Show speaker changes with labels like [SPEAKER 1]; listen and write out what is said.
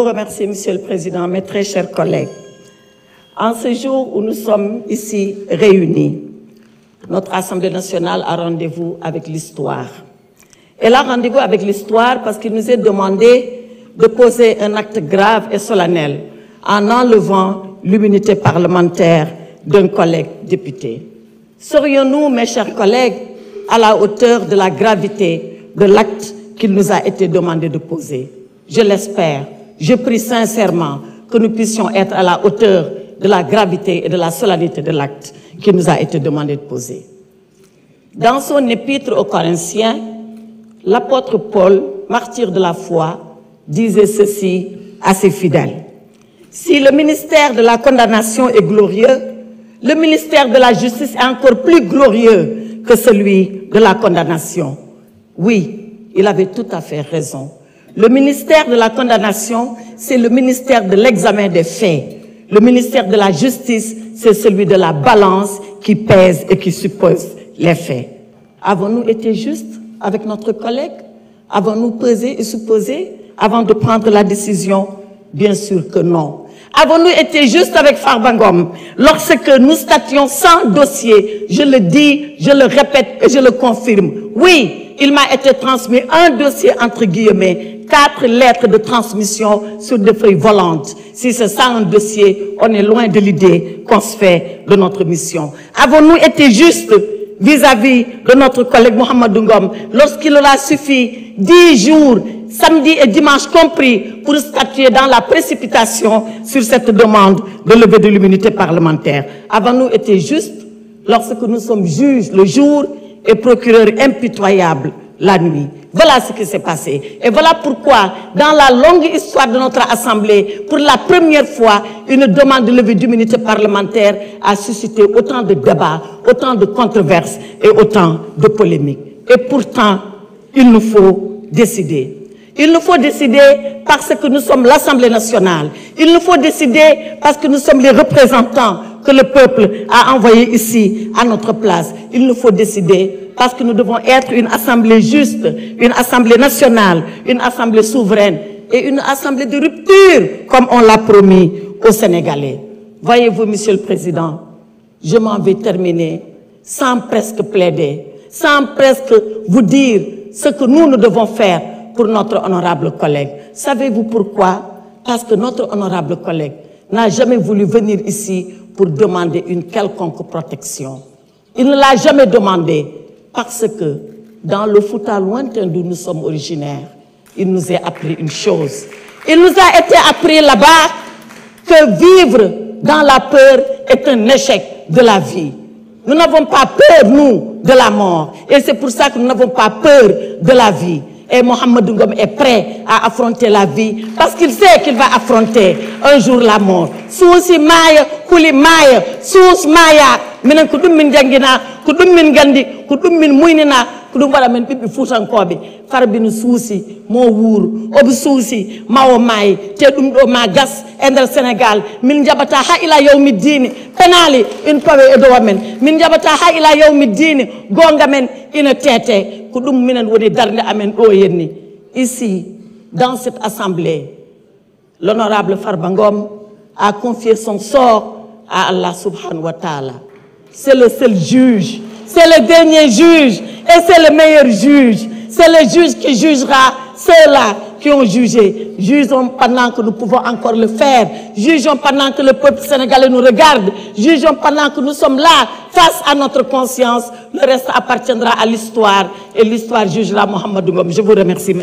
[SPEAKER 1] vous remercie, Monsieur le Président, mes très chers collègues. En ce jour où nous sommes ici réunis, notre Assemblée nationale a rendez-vous avec l'histoire. Elle a rendez-vous avec l'histoire parce qu'il nous est demandé de poser un acte grave et solennel en enlevant l'immunité parlementaire d'un collègue député. Serions-nous, mes chers collègues, à la hauteur de la gravité de l'acte qu'il nous a été demandé de poser? Je l'espère. Je prie sincèrement que nous puissions être à la hauteur de la gravité et de la solennité de l'acte qu'il nous a été demandé de poser. Dans son épître aux Corinthiens, l'apôtre Paul, martyr de la foi, disait ceci à ses fidèles. Si le ministère de la condamnation est glorieux, le ministère de la justice est encore plus glorieux que celui de la condamnation. Oui, il avait tout à fait raison. Le ministère de la condamnation, c'est le ministère de l'examen des faits. Le ministère de la justice, c'est celui de la balance qui pèse et qui suppose les faits. Avons-nous été justes avec notre collègue? Avons-nous pesé et supposé avant de prendre la décision? Bien sûr que non. Avons-nous été justes avec Farba Ngom lorsque nous stations sans dossier? Je le dis, je le répète et je le confirme. Oui, il m'a été transmis un dossier entre guillemets, 4 lettres de transmission sur des feuilles volantes. Si c'est ça un dossier, on est loin de l'idée qu'on se fait de notre mission. Avons-nous été justes vis-à-vis de notre collègue Mohamedou Ngom lorsqu'il aura suffi 10 jours, samedi et dimanche compris, pour statuer dans la précipitation sur cette demande de levée de l'immunité parlementaire? Avons-nous été justes lorsque nous sommes juges le jour et procureurs impitoyables la nuit? Voilà ce qui s'est passé. Et voilà pourquoi, dans la longue histoire de notre Assemblée, pour la première fois, une demande de levée d'immunité parlementaire a suscité autant de débats, autant de controverses et autant de polémiques. Et pourtant, il nous faut décider. Il nous faut décider parce que nous sommes l'Assemblée nationale. Il nous faut décider parce que nous sommes les représentants que le peuple a envoyés ici à notre place. Il nous faut décider parce que nous devons être une assemblée juste, une assemblée nationale, une assemblée souveraine et une assemblée de rupture, comme on l'a promis aux Sénégalais. Voyez-vous, Monsieur le Président, je m'en vais terminer sans presque plaider, sans presque vous dire ce que nous devons faire pour notre honorable collègue. Savez-vous pourquoi? Parce que notre honorable collègue n'a jamais voulu venir ici pour demander une quelconque protection. Il ne l'a jamais demandé parce que dans le Fouta lointain d'où nous sommes originaires, il nous a appris une chose. Il nous a été appris là-bas que vivre dans la peur est un échec de la vie. Nous n'avons pas peur, nous, de la mort. Et c'est pour ça que nous n'avons pas peur de la vie. Et Mohamedou Ngom est prêt à affronter la vie parce qu'il sait qu'il va affronter un jour la mort. Sousi maya, kuli maya, sous maya, minen ko dum min jangina, ko dum min gandi, ko dum min muynina, ko dum wala men bibbi futankobe. Farbinu sousi mo wour, obi sousi mawo may, te dum do ma gas ender Sénégal, min jabata ha ila yawmi dini, penali in pawe edo wamen, min jabata ha ila yawmi dini, gonga men ina tete. Ici, dans cette assemblée, l'honorable Farba Ngom a confié son sort à Allah subhanahu wa ta'ala. C'est le seul juge, c'est le dernier juge et c'est le meilleur juge. C'est le juge qui jugera ceux-là qui ont jugé. Jugeons pendant que nous pouvons encore le faire. Jugeons pendant que le peuple sénégalais nous regarde. Jugeons pendant que nous sommes là, face à notre conscience. Le reste appartiendra à l'histoire et l'histoire jugera Mohamedou Ngom. Je vous remercie.